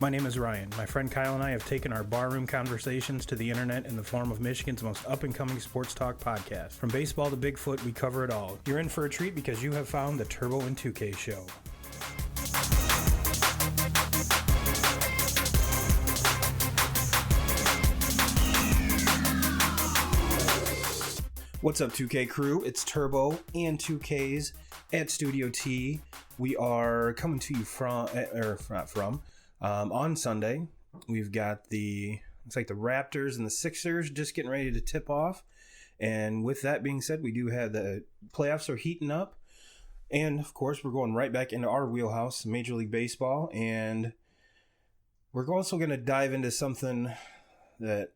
My name is Ryan. My friend Kyle and I have taken our barroom conversations to the internet in the form of Michigan's most up-and-coming sports talk podcast. From baseball to Bigfoot, we cover it all. You're in for a treat because you have found the Turbo and 2K show. What's up, 2K crew? It's Turbo and 2Ks at Studio T. We are coming to you on Sunday. We've got the Raptors and the Sixers just getting ready to tip off. And with that being said, we do have the playoffs are heating up. And of course, we're going right back into our wheelhouse, Major League Baseball. And we're also going to dive into something that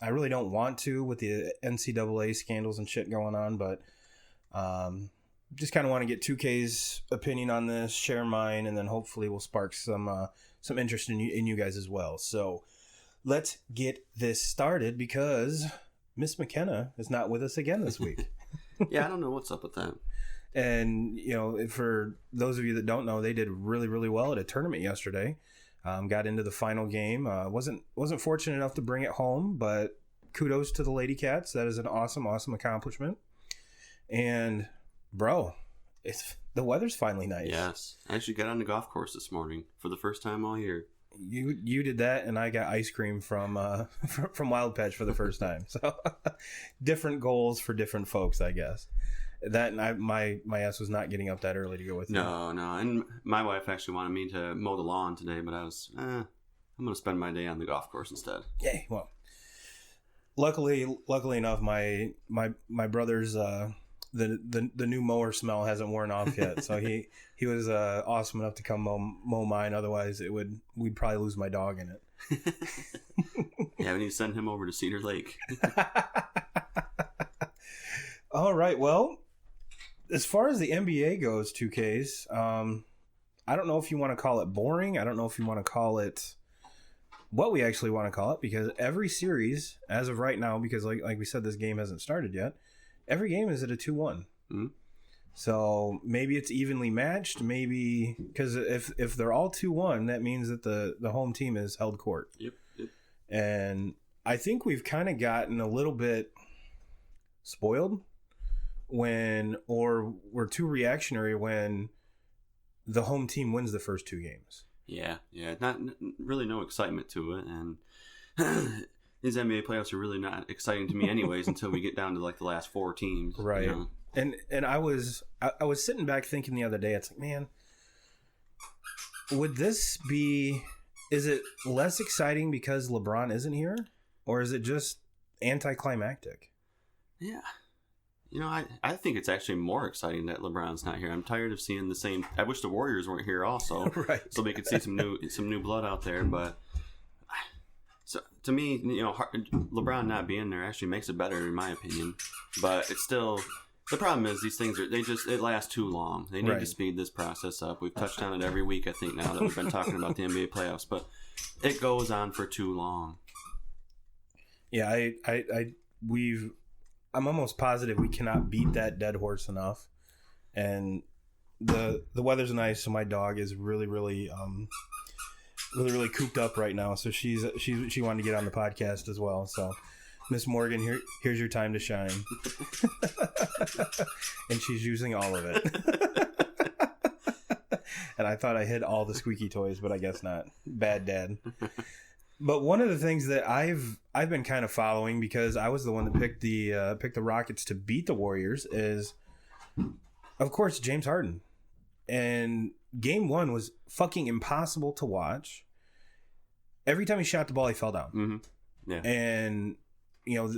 I really don't want to with the NCAA scandals and shit going on, but just kind of want to get 2K's opinion on this, share mine, and then hopefully we'll spark some interest in you guys as well. So let's get this started because Miss McKenna is not with us again this week. Yeah, I don't know what's up with that. And, you know, for those of you that don't know, they did really, really well at a tournament yesterday. Got into the final game. Wasn't fortunate enough to bring it home, but kudos to the Lady Cats. That is an awesome accomplishment. And bro, the weather's finally nice. Yes, I actually got on the golf course this morning for the first time all year. You did that, and I got ice cream from Wild Patch for the first time. So different goals for different folks, I guess. That and my ass was not getting up that early to go with you. No, and my wife actually wanted me to mow the lawn today, but I was, I'm going to spend my day on the golf course instead. Yay! Well, luckily enough, my brother's the new mower smell hasn't worn off yet, so he was awesome enough to come mow mine. Otherwise, we'd probably lose my dog in it. Yeah, we need to send him over to Cedar Lake. All right, well. As far as the NBA goes, 2Ks, I don't know if you want to call it boring. I don't know if you want to call it what we actually want to call it, because every series, as of right now, because like we said, this game hasn't started yet, every game is at a 2-1. Mm-hmm. So maybe it's evenly matched, maybe, because if they're all 2-1, that means that the home team is held court. Yep. And I think we've kind of gotten a little bit spoiled or we're too reactionary when the home team wins the first two games. Yeah, not really no excitement to it, and these NBA playoffs are really not exciting to me anyways until we get down to like the last four teams, right? You know? And I was sitting back thinking the other day, it's like, man, is it less exciting because LeBron isn't here, or is it just anticlimactic? Yeah. You know, I think it's actually more exciting that LeBron's not here. I'm tired of seeing the same. I wish the Warriors weren't here also, right? So we could see some new blood out there. But so to me, you know, LeBron not being there actually makes it better in my opinion. But it's still, the problem is these things it lasts too long. They need to speed this process up. We've touched on it every week, I think, now that we've been talking about the NBA playoffs. But it goes on for too long. Yeah, I'm almost positive we cannot beat that dead horse enough. And the weather's nice, so my dog is really cooped up right now. So she wanted to get on the podcast as well. So Miss Morgan, here's your time to shine. And she's using all of it. And I thought I hid all the squeaky toys, but I guess not. Bad dad. But one of the things that I've been kind of following, because I was the one that picked the Rockets to beat the Warriors, is, of course, James Harden. And game one was fucking impossible to watch. Every time he shot the ball, he fell down. Mm-hmm. Yeah. And you know,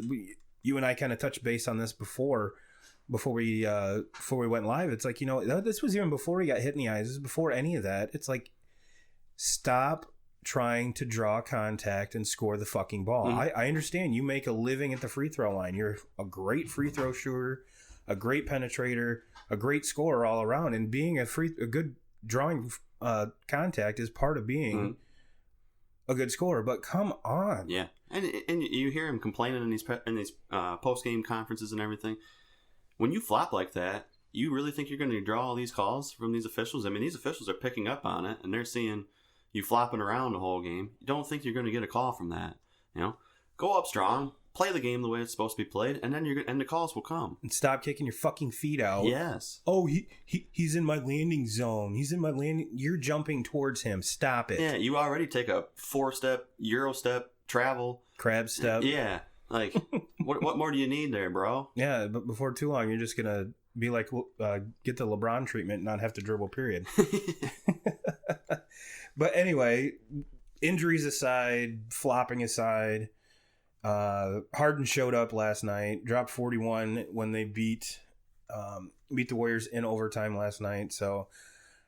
you and I kind of touched base on this before we went live. It's like, you know, this was even before he got hit in the eyes. This is before any of that. It's like, stop trying to draw contact and score the fucking ball. Mm-hmm. I understand you make a living at the free throw line. You're a great free throw shooter, a great penetrator, a great scorer all around, and being a good drawing contact is part of being a good scorer. But come on, yeah. And you hear him complaining in these post game conferences and everything. When you flop like that, you really think you're going to draw all these calls from these officials? I mean, these officials are picking up on it, and they're seeing, you flopping around the whole game, you don't think you're going to get a call from that. Go up strong, play the game the way it's supposed to be played, and then the calls will come. And stop kicking your fucking feet out. Yes. Oh, he's in my landing zone. He's in my landing. You're jumping towards him. Stop it. Yeah, you already take a 4-step, Euro step, travel. Crab step. Yeah. Like, what more do you need there, bro? Yeah, but before too long, you're just going to be like, get the LeBron treatment and not have to dribble, period. But anyway, injuries aside, flopping aside, Harden showed up last night, dropped 41 when they beat the Warriors in overtime last night. So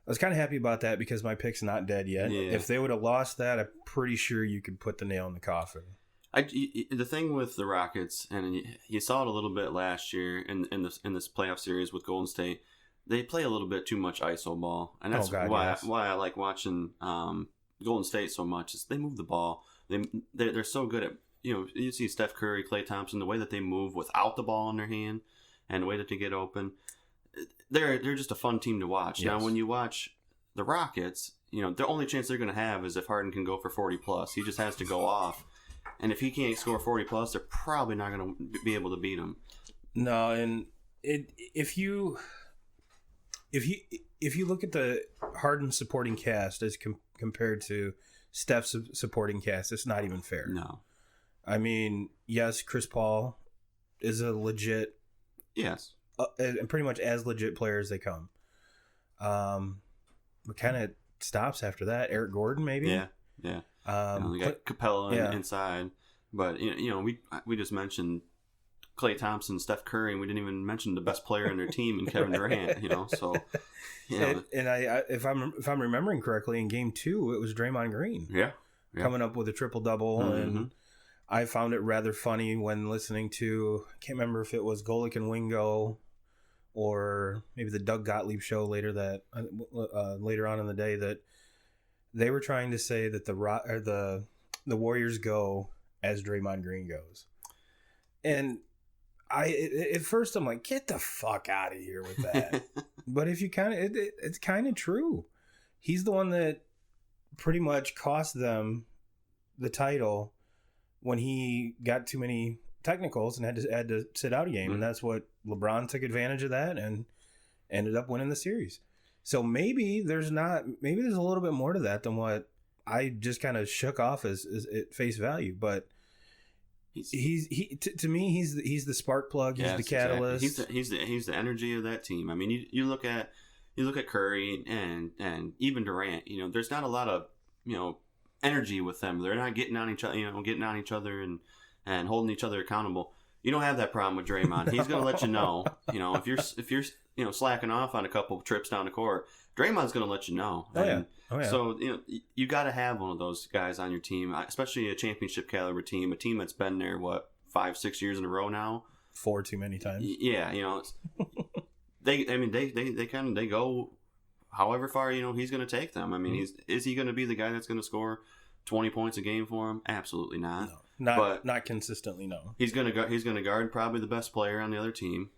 I was kind of happy about that because my pick's not dead yet. Yeah. If they would have lost that, I'm pretty sure you could put the nail in the coffin. The thing with the Rockets, and you saw it a little bit last year in this playoff series with Golden State, they play a little bit too much iso ball, and that's why I like watching Golden State so much. Is they move the ball. They're so good at you see Steph Curry, Klay Thompson, the way that they move without the ball in their hand, and the way that they get open. They're just a fun team to watch. Yes. Now, when you watch the Rockets, the only chance they're going to have is if Harden can go for 40 plus. He just has to go off. And if he can't score 40 plus, they're probably not going to be able to beat him. No, and if you look at the Harden supporting cast as compared to Steph's supporting cast, it's not even fair. No. I mean, yes, Chris Paul is a legit, yes, and pretty much as legit player as they come. But kind of stops after that. Eric Gordon, maybe. Yeah. They got Capella inside, but we just mentioned Klay Thompson, Steph Curry, and we didn't even mention the best player in their team and Kevin Durant. So, and I if I'm remembering correctly, in Game 2 it was Draymond Green, coming up with a triple double, and I found it rather funny when listening to, I can't remember if it was Golick and Wingo or maybe the Doug Gottlieb show later on in the day, that they were trying to say that the Warriors go as Draymond Green goes. And at first I'm like, get the fuck out of here with that. But if you it's kind of true. He's the one that pretty much cost them the title when he got too many technicals and had to sit out a game. And that's what LeBron took advantage of that and ended up winning the series. So maybe there's a little bit more to that than what I just kind of shook off as at face value. But to me, he's the spark plug. He's the catalyst. Exactly. He's the energy of that team. I mean, you look at Curry and even Durant. There's not a lot of energy with them. They're not getting on each other, and holding each other accountable. You don't have that problem with Draymond. He's going to let you know. If you're slacking off on a couple of trips down the court, Draymond's going to let you know. Oh yeah. So you got to have one of those guys on your team, especially a championship caliber team, a team that's been there 5-6 years in a row now. 4 too many times. Yeah, they go however far he's going to take them. I mean, is he going to be the guy that's going to score 20 points a game for him? Absolutely not. No, not consistently. No. He's going to guard probably the best player on the other team.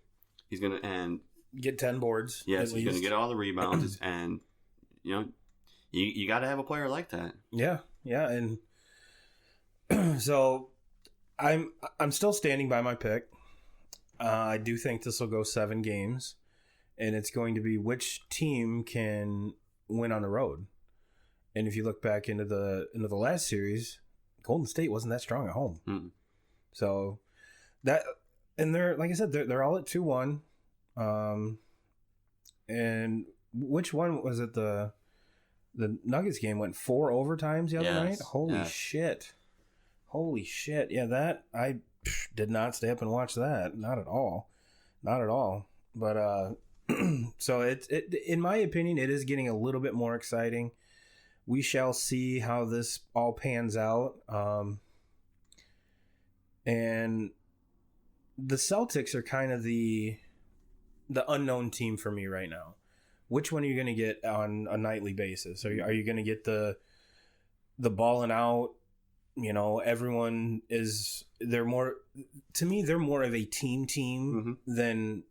He's going to get 10 boards. Yes, he's going to get all the rebounds, and you got to have a player like that. Yeah, and so I'm still standing by my pick. I do think this will go 7 games, and it's going to be which team can win on the road. And if you look back into the last series, Golden State wasn't that strong at home. Mm-mm. So that, and they're, like I said, they're all at 2-1. And which one was it? The Nuggets game went 4 overtimes the other night. Holy shit. Yeah, that I did not stay up and watch that. Not at all. But so it in my opinion, it is getting a little bit more exciting. We shall see how this all pans out. And the Celtics are kind of the unknown team for me right now. Which one are you going to get on a nightly basis? Are you going to get the balling out? Everyone is, they're more of a team than,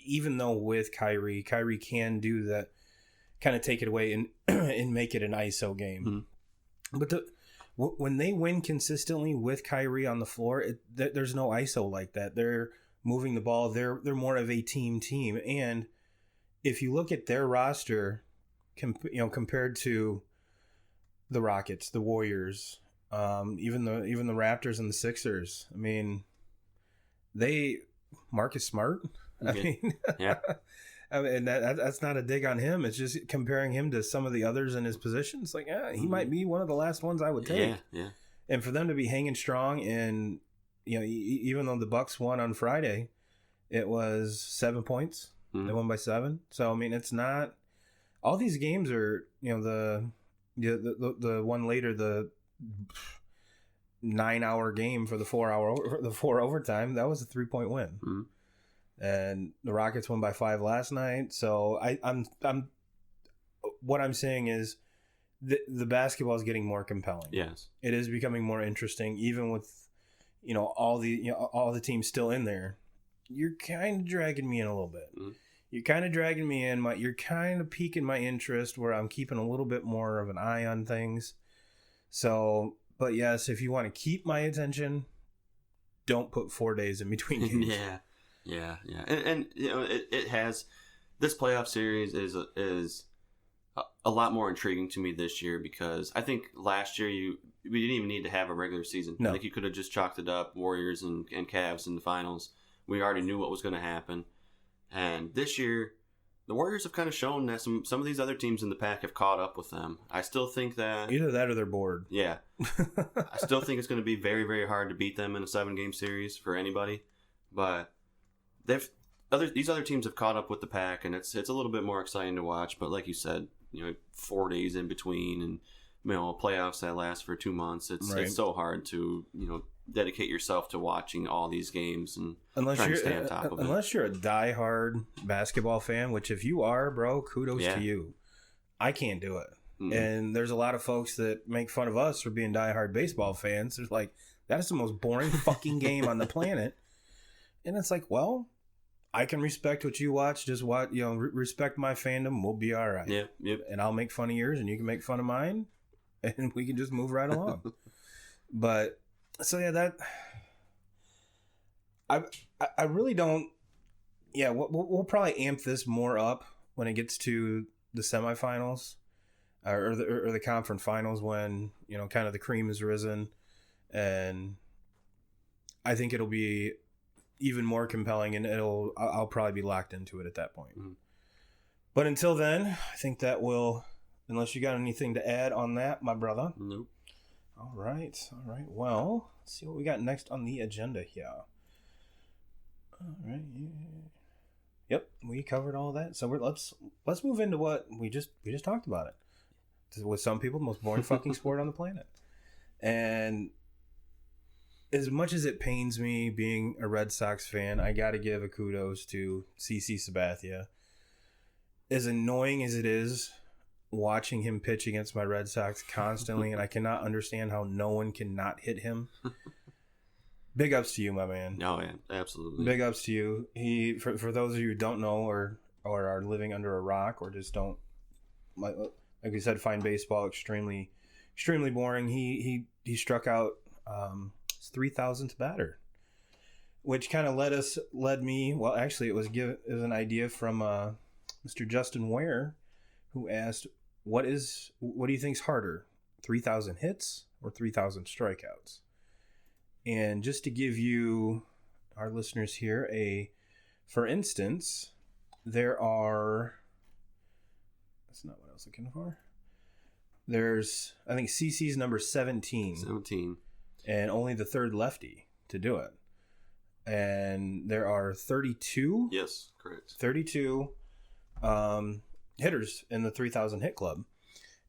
even though with Kyrie can do that, kind of take it away and and make it an ISO game. Mm-hmm. But when they win consistently with Kyrie on the floor, there's no ISO like that. They're moving the ball. They're more of a team. And if you look at their roster, compared to the Rockets, the Warriors, even the Raptors and the Sixers, I mean, Marcus Smart. I mean, yeah. I mean, that's not a dig on him. It's just comparing him to some of the others in his position. It's like, he might be one of the last ones I would take. Yeah. And for them to be hanging strong, and even though the Bucks won on Friday, it was 7 points. Mm-hmm. They won by 7. So I mean, it's not all these games are the one later, the 9-hour game for the 4 overtime. That was a 3-point win. Mm-hmm. And the Rockets won by 5 last night. So I'm what I'm saying is the basketball is getting more compelling. Yes, it is becoming more interesting, even with all the teams still in there. You're kind of dragging me in a little bit. Mm-hmm. You're kind of dragging me in. You're kind of piquing my interest, where I'm keeping a little bit more of an eye on things. So, but yes, if you want to keep my attention, don't put 4 days in between games. Yeah. And it has, this playoff series is a lot more intriguing to me this year, because I think last year we didn't even need to have a regular season. No. I think you could have just chalked it up, Warriors and Cavs in the finals. We already knew what was going to happen. And this year, the Warriors have kind of shown that some of these other teams in the pack have caught up with them. I still think that... Either that or they're bored. Yeah. I still think it's going to be very, very hard to beat them in a 7-game series for anybody. But these other teams have caught up with the pack, and it's a little bit more exciting to watch. But like you said, 4 days in between, and playoffs that last for 2 months. It's so hard to dedicate yourself to watching all these games and trying to stay on top of it. Unless you're a diehard basketball fan, which if you are, bro, kudos to you. I can't do it. Mm-hmm. And there's a lot of folks that make fun of us for being diehard baseball fans. They're like, that is the most boring fucking game on the planet. And it's like, well, I can respect what you watch. Just respect my fandom. We'll be all right. Yep. And I'll make fun of yours, and you can make fun of mine, and we can just move right along. But so yeah, that I really don't. Yeah, we'll probably amp this more up when it gets to the semifinals or the conference finals, when kind of the cream is risen, and I think it'll be even more compelling, and I'll probably be locked into it at that point. Mm-hmm. But until then, I think that will, unless you got anything to add on that, my brother. Nope. All right. Well, let's see what we got next on the agenda here. All right. Yep, we covered all that. So let's move into what we just talked about it. With some people, the most boring fucking sport on the planet. And as much as it pains me being a Red Sox fan, I got to give a kudos to CC Sabathia. As annoying as it is watching him pitch against my Red Sox constantly, and I cannot understand how no one can not hit him. Big ups to you, my man. Oh, yeah, absolutely. Big ups to you. He, for those of you who don't know or are living under a rock, or just don't, like we said, find baseball extremely, extremely boring. He struck out his 3,000th batter, which kind of led me. Well, actually, it was an idea from Mr. Justin Ware, who asked, "What do you think's harder, 3,000 hits or 3,000 strikeouts?" And just to give you, our listeners here, for instance, there are, that's not what I was looking for. There's, I think CC's number 17. 17. And only the third lefty to do it. And there are 32. Yes, correct. 32 hitters in the 3,000 hit club.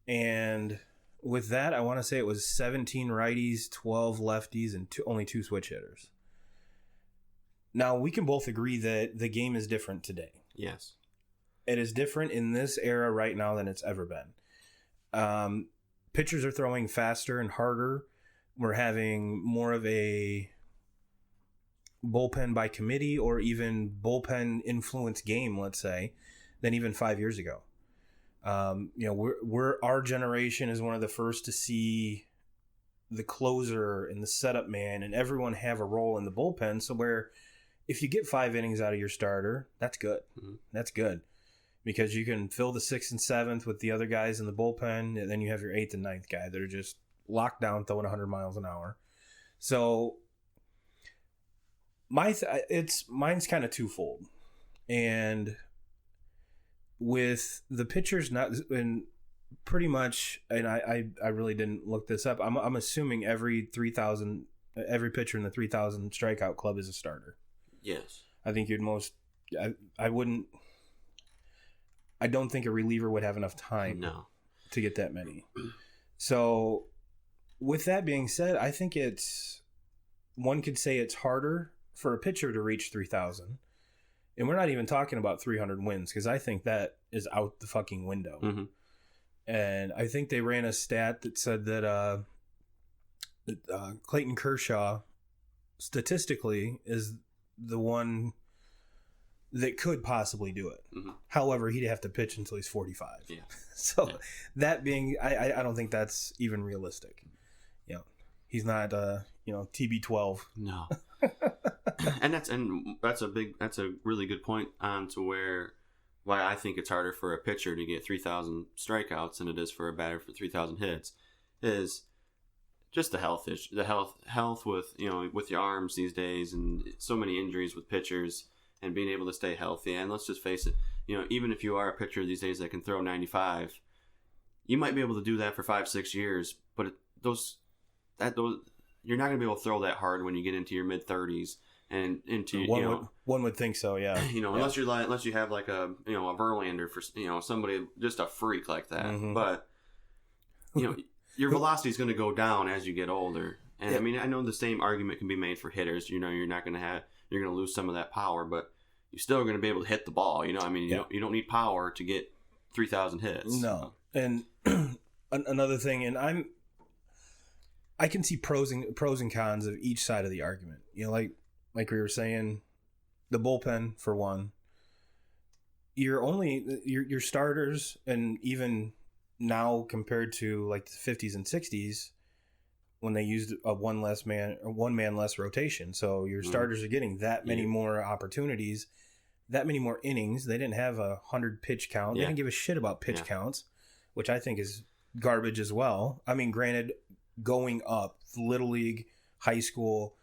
And with that, I want to say it was 17 righties, 12 lefties, and only 2 switch hitters. Now, we can both agree that the game is different today. Yes. It is different in this era right now than it's ever been. Pitchers are throwing faster and harder. We're having more of a bullpen by committee, or even bullpen influence game, let's say, than even 5 years ago. Our generation is one of the first to see the closer and the setup man and everyone have a role in the bullpen. So where if you get 5 innings out of your starter, that's good. Mm-hmm. That's good because you can fill the 6th and 7th with the other guys in the bullpen, and then you have your 8th and 9th guy that are just locked down throwing 100 miles an hour. So mine's kind of twofold, and with the pitchers not and pretty much, and I really didn't look this up. I'm assuming every pitcher in the 3,000 strikeout club is a starter. Yes, I think I don't think a reliever would have enough time to get that many. So, with that being said, I think one could say it's harder for a pitcher to reach 3,000. And we're not even talking about 300 wins because I think that is out the fucking window. Mm-hmm. And I think they ran a stat that said that Clayton Kershaw statistically is the one that could possibly do it. Mm-hmm. However, he'd have to pitch until he's 45. Yeah. So that being, I don't think that's even realistic. He's not TB12. No. and that's a really good point on to why I think it's harder for a pitcher to get 3,000 strikeouts than it is for a batter for 3,000 hits is just the health issue. The health with with your arms these days, and so many injuries with pitchers, and being able to stay healthy. And let's just face it, even if you are a pitcher these days that can throw 95, you might be able to do that for 5-6 years, but you're not going to be able to throw that hard when you get into your mid 30s and into one would think so, yeah. Unless you have like a Verlander for somebody just a freak like that, mm-hmm. But your velocity is going to go down as you get older. And yeah. I mean, I know the same argument can be made for hitters. You're going to lose some of that power, but you're still going to be able to hit the ball. I mean, yeah. You don't need power to get 3,000 hits. No, and another thing, and I can see pros and cons of each side of the argument. Like we were saying, the bullpen for one. Your starters, and even now compared to like the 50s and 60s, when they used a one man less rotation. So your starters are getting that many more opportunities, that many more innings. They didn't have 100 pitch count. They didn't give a shit about pitch counts, which I think is garbage as well. I mean, granted, going up, Little League, high school,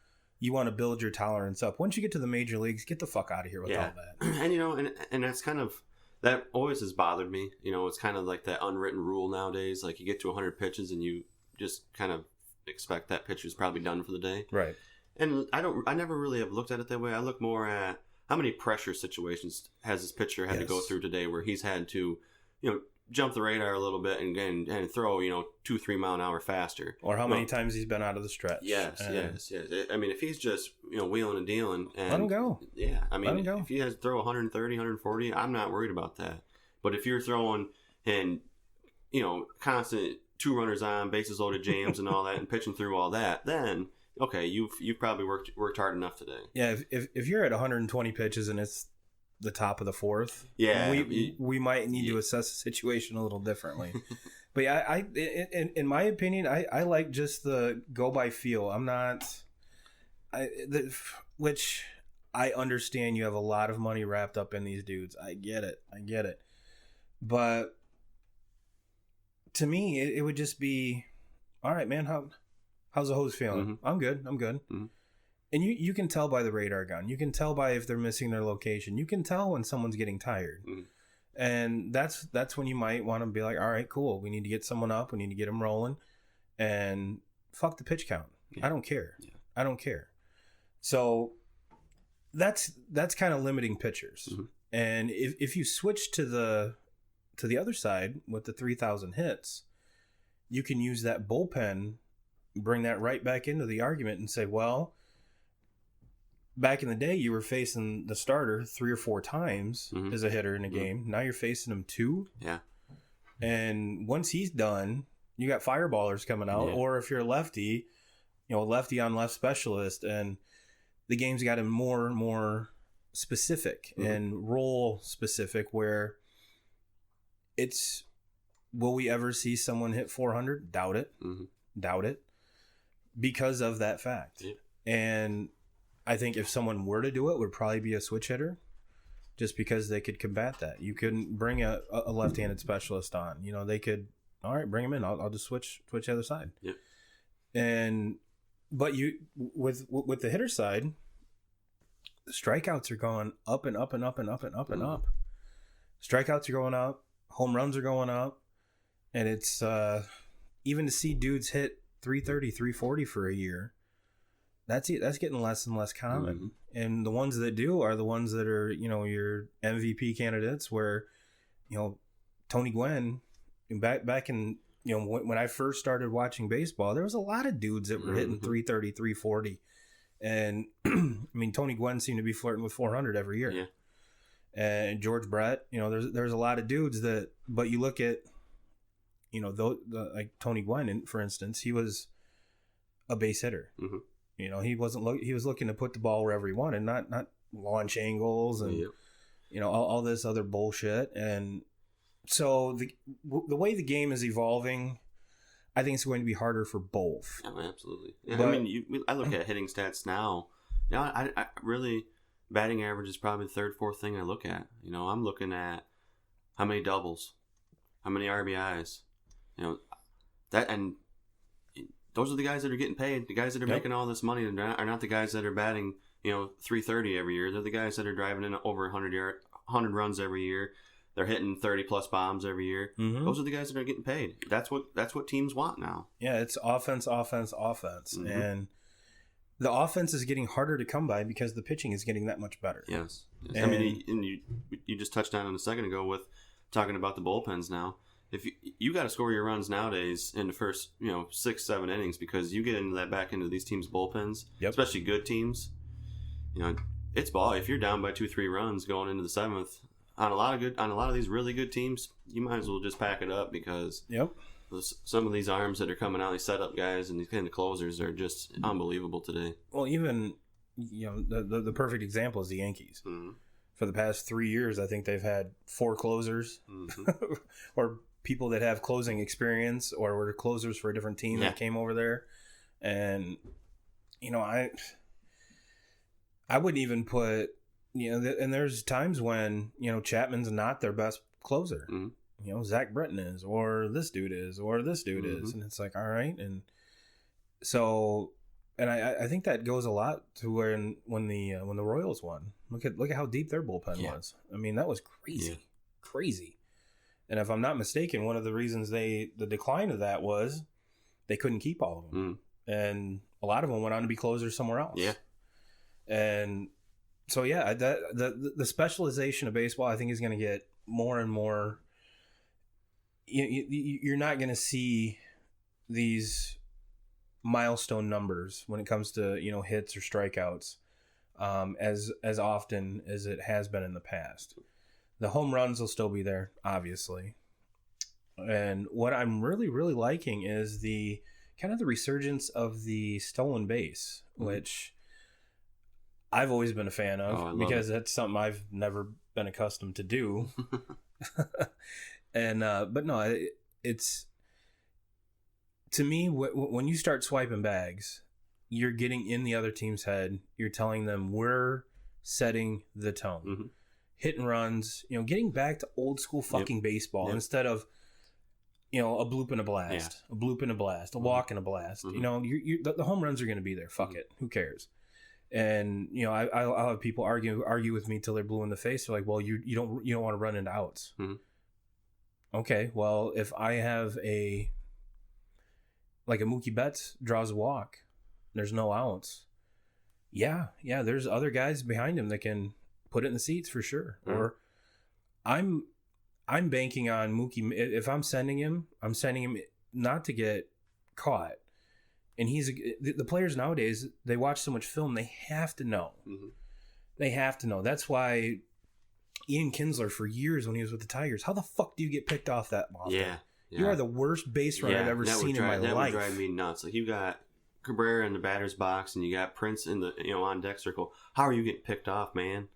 you want to build your tolerance up. Once you get to the major leagues, get the fuck out of here with all that. And and that's kind of, that always has bothered me. It's kind of like that unwritten rule nowadays. Like you get to 100 pitches and you just kind of expect that pitcher's probably done for the day. Right. And I never really have looked at it that way. I look more at how many pressure situations has this pitcher had to go through today where he's had to, jump the radar a little bit and throw 2-3 mile an hour faster, or how many times he's been out of the stretch. Yes. I mean, if he's just wheeling and dealing, and let him go. Yeah, I mean, if he has to throw 130, 140, I'm not worried about that. But if you're throwing and constant 2 runners on, bases loaded jams and all that, and pitching through all that, then okay, you've probably worked hard enough today. Yeah, if you're at 120 pitches and it's the top of the 4th, we might need to assess the situation a little differently. But yeah, in my opinion, I like just the go by feel. I'm not, which I understand you have a lot of money wrapped up in these dudes. I get it. But to me, it would just be, all right, man, how's the hose feeling? Mm-hmm. I'm good. Mm-hmm. And you can tell by the radar gun. You can tell by if they're missing their location. You can tell when someone's getting tired. Mm-hmm. And that's when you might want to be like, all right, cool. We need to get someone up. We need to get them rolling. And fuck the pitch count. Yeah. I don't care. Yeah. I don't care. So that's kind of limiting pitchers. Mm-hmm. And if you switch to the other side with the 3,000 hits, you can use that bullpen, bring that right back into the argument and say, well, back in the day, you were facing the starter 3 or 4 times as a hitter in a game. Now you're facing him 2. Yeah. And once he's done, you got fireballers coming out. Yeah. Or if you're a lefty, lefty on left specialist, and the game's got him more and more specific and role specific, where it's will we ever see someone hit 400? Doubt it. Mm-hmm. Doubt it. Because of that fact. Yeah. And I think if someone were to do it, would probably be a switch hitter, just because they could combat that. You couldn't bring a left-handed specialist on. You know, they could, all right, bring him in. I'll just switch the other side. Yep. But you with the hitter side, the strikeouts are going up and up and up and up and up and up. Strikeouts are going up, home runs are going up, and it's even to see dudes hit 330, 340 for a year. That's getting less and less common. Mm-hmm. And the ones that do are the ones that are, you know, your MVP candidates, where, you know, Tony Gwynn, back in, you know, when I first started watching baseball, there was a lot of dudes that were hitting 330, 340. And I mean, Tony Gwynn seemed to be flirting with 400 every year. Yeah. And George Brett, you know, there's a lot of dudes that, but you look at, you know, like Tony Gwynn, for instance, he was a base hitter. Mm-hmm. You know, he was looking to put the ball wherever he wanted, not launch angles and, you know, all this other bullshit. And so the way the game is evolving, I think it's going to be harder for both. Oh, absolutely. Yeah, But, I mean, I look at hitting stats now. You know, I really, batting average is probably the third, fourth thing I look at. You know, I'm looking at how many doubles, how many RBIs. You know, and those are the guys that are getting paid. The guys that are making all this money are not the guys that are batting, you know, 330 every year. They're the guys that are driving in over 100 runs every year. They're hitting 30 plus bombs every year. Mm-hmm. Those are the guys that are getting paid. That's what teams want now. Yeah, it's offense, mm-hmm. And the offense is getting harder to come by because the pitching is getting that much better. Yes. I mean, and you just touched on it a second ago with talking about the bullpens now. If you got to score your runs nowadays in the first, you know, 6-7 innings, because you get into that back into these teams' bullpens, especially good teams. You know, it's ball. If you're down by 2-3 runs going into the seventh, on a lot of these really good teams, you might as well just pack it up, because some of these arms that are coming out, these setup guys and these kind of closers are just unbelievable today. Well, even, you know, the perfect example is the Yankees. Mm-hmm. For the past 3 years, I think they've had 4 closers, mm-hmm. or people that have closing experience, or were closers for a different team that came over there. And, you know, I wouldn't even put, you know, and there's times when, you know, Chapman's not their best closer. Mm-hmm. You know, Zach Britton is, or this dude is, or this dude mm-hmm. is. And it's like, all right. And so, and I think that goes a lot to when the Royals won. Look at how deep their bullpen was. I mean, that was crazy. And if I'm not mistaken, one of the reasons the decline of that was they couldn't keep all of them. Mm. And a lot of them went on to be closers somewhere else. Yeah. And so, yeah, the specialization of baseball, I think, is going to get more and more. You're not going to see these milestone numbers when it comes to, you know, hits or strikeouts as often as it has been in the past. The home runs will still be there, obviously. And what I'm really, really liking is the kind of the resurgence of the stolen base, mm-hmm. which I've always been a fan of, because that's something I've never been accustomed to do. And but no, it's, to me, when you start swiping bags, you're getting in the other team's head. You're telling them we're setting the tone. Mm-hmm. Hit and runs, you know, getting back to old school fucking baseball instead of, you know, a bloop and a blast, a bloop and a blast, a mm-hmm. walk and a blast. Mm-hmm. You know, the home runs are going to be there. Fuck mm-hmm. it. Who cares? And, you know, I'll have people argue with me till they're blue in the face. They're like, well, you don't want to run into outs. Mm-hmm. Okay, well, if I have a Mookie Betts draws a walk, there's no outs. Yeah, there's other guys behind him that can put it in the seats for sure. Mm-hmm. Or I'm banking on Mookie. If I'm sending him not to get caught. And the players nowadays, they watch so much film, they have to know. Mm-hmm. They have to know. That's why Ian Kinsler, for years when he was with the Tigers, how the fuck do you get picked off that often? Yeah. You are the worst base runner I've ever seen in my life. That would drive me nuts. Like, you got Cabrera in the batter's box and you got Prince in the, you know, on deck circle. How are you getting picked off, man?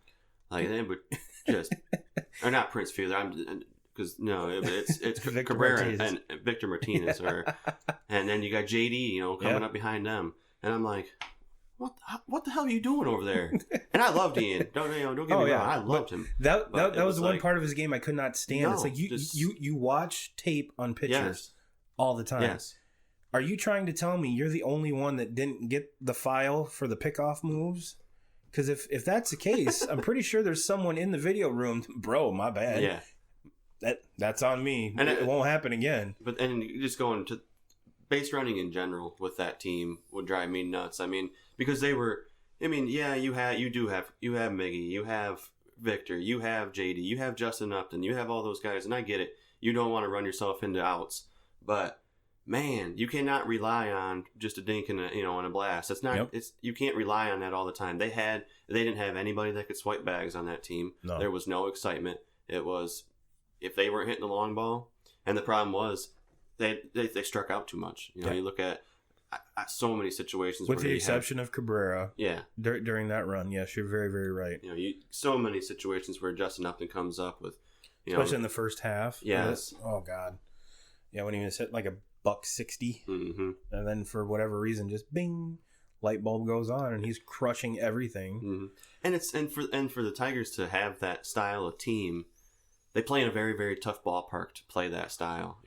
Like, they would just, or not Prince Fielder. because no, it's Victor Cabrera Martinez. and Victor Martinez, and then you got JD, coming up behind them, and I'm like, what the hell are you doing over there? And I loved Ian. Don't get me wrong, I loved him. That was the one part of his game I could not stand. No, it's like you watch tape on pitchers all the time. Yes. Are you trying to tell me you're the only one that didn't get the file for the pickoff moves? Because if that's the case, I'm pretty sure there's someone in the video room. Bro, my bad. Yeah. That's on me. And it won't happen again. But and just going to base running in general with that team would drive me nuts. I mean, because they were. I mean, yeah, you have Miggy, you have Victor, you have JD, you have Justin Upton, you have all those guys, and I get it. You don't want to run yourself into outs, but man, you cannot rely on just a dink and a blast. That's not. Yep. You can't rely on that all the time. They didn't have anybody that could swipe bags on that team. No. There was no excitement. It was if they weren't hitting the long ball, and the problem was they struck out too much. You look at so many situations with the exception of Cabrera. Yeah, during that run, yes, you're very, very right. So many situations where Justin Upton comes up with, especially in the first half. Yes. Oh God. Yeah, when he was hitting like $160, and then for whatever reason, just bing, light bulb goes on, and he's crushing everything. Mm-hmm. And for the Tigers to have that style of team, they play in a very, very tough ballpark to play that style.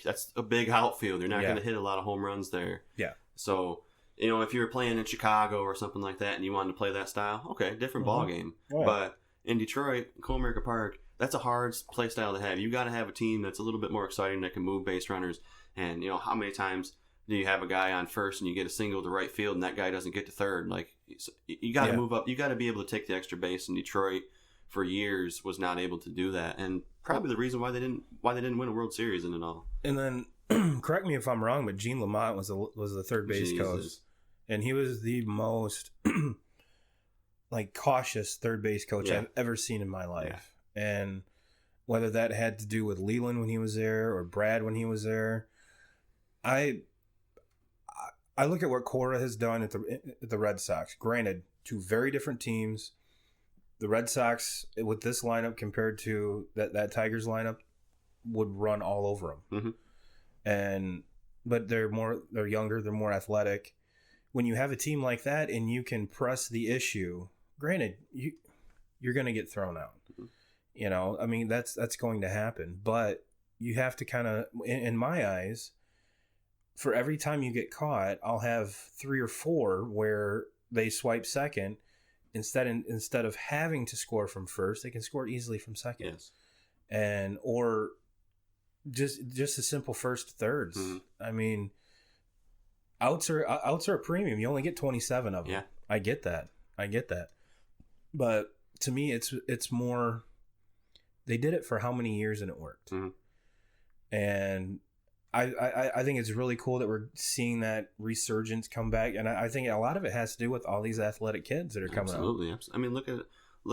That's a big outfield. You're not going to hit a lot of home runs there. Yeah. So if you were playing in Chicago or something like that, and you wanted to play that style, okay, different ball game. Right. But in Detroit, Comerica Park, that's a hard play style to have. You got to have a team that's a little bit more exciting that can move base runners. And how many times do you have a guy on first and you get a single to right field and that guy doesn't get to third? Like you got to move up. You got to be able to take the extra base. And Detroit for years was not able to do that, and probably the reason why they didn't win a World Series in it all. And then correct me if I'm wrong, but Gene Lamont was the third base coach, and he was the most cautious third base coach I've ever seen in my life. Yeah. And whether that had to do with Leland when he was there or Brad when he was there, I look at what Cora has done at the Red Sox. Granted, two very different teams. The Red Sox with this lineup compared to that Tigers lineup would run all over them. Mm-hmm. But they're younger, they're more athletic. When you have a team like that and you can press the issue, granted, you're going to get thrown out. Mm-hmm. I mean, that's going to happen. But you have to kind of, in my eyes, for every time you get caught, I'll have 3 or 4 where they swipe second. Instead of having to score from first, they can score easily from second. Yes. Or just a simple first thirds. Mm-hmm. I mean, outs are a premium. You only get 27 of them. Yeah. I get that. But to me, it's more. They did it for how many years and it worked. Mm-hmm. And I think it's really cool that we're seeing that resurgence come back, and I think a lot of it has to do with all these athletic kids that are coming Absolutely. up. I mean, look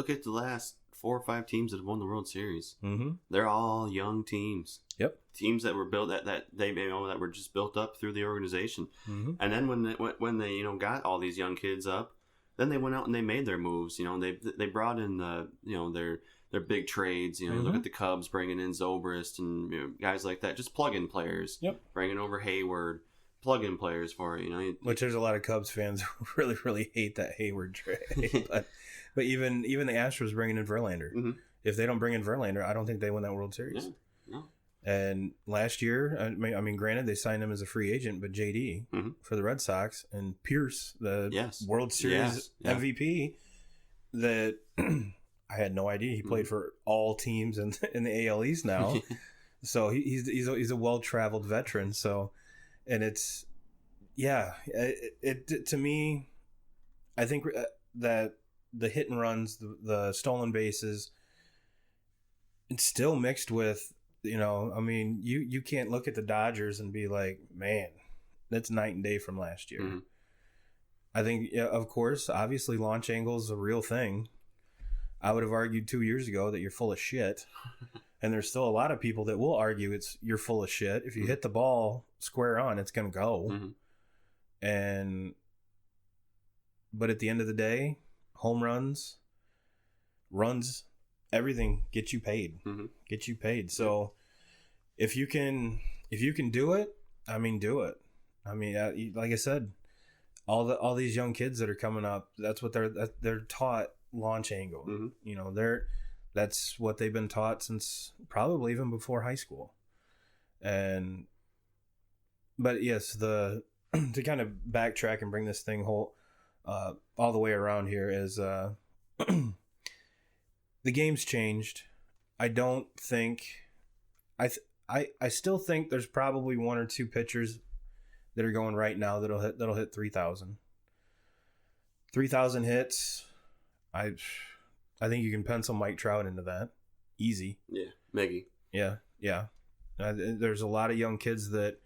at the last 4 or 5 teams that have won the World Series. Mm-hmm. They're all young teams. Yep. Teams that were built that were just built up through the organization. Mm-hmm. And then when they got all these young kids up, then they went out and they made their moves. They brought in their big trades. You look at the Cubs bringing in Zobrist and guys like that, just plug-in players. Yep. Bringing over Hayward, plug-in players for it. Which there's a lot of Cubs fans who really, really hate that Hayward trade. but even the Astros bringing in Verlander. Mm-hmm. If they don't bring in Verlander, I don't think they win that World Series. Yeah. No. And last year, I mean, granted, they signed him as a free agent, but JD for the Red Sox and Pierce, the World Series MVP, that I had no idea he played for all teams in the AL East now. So he's a well-traveled veteran. So, and it's it to me, I think that the hit and runs, the stolen bases, it's still mixed with. I mean, you can't look at the Dodgers and be like, man, that's night and day from last year. Mm-hmm. I think, of course, obviously launch angle is a real thing. I would have argued 2 years ago that you're full of shit. And there's still a lot of people that will argue you're full of shit. If you hit the ball square on, it's going to go. Mm-hmm. But at the end of the day, home runs, everything gets you paid. Get you paid. So if you can do it, I mean, do it. I mean, like I said, all these young kids that are coming up, that's what they're taught, launch angle. You know, that's what they've been taught since probably even before high school. But yes, to kind of backtrack and bring this thing all the way around here is the game's changed. I don't think I still think there's probably one or two pitchers that are going right now that'll hit 3,000. 3,000 hits. I think you can pencil Mike Trout into that. Easy. Yeah, Miggy. Yeah. There's a lot of young kids that,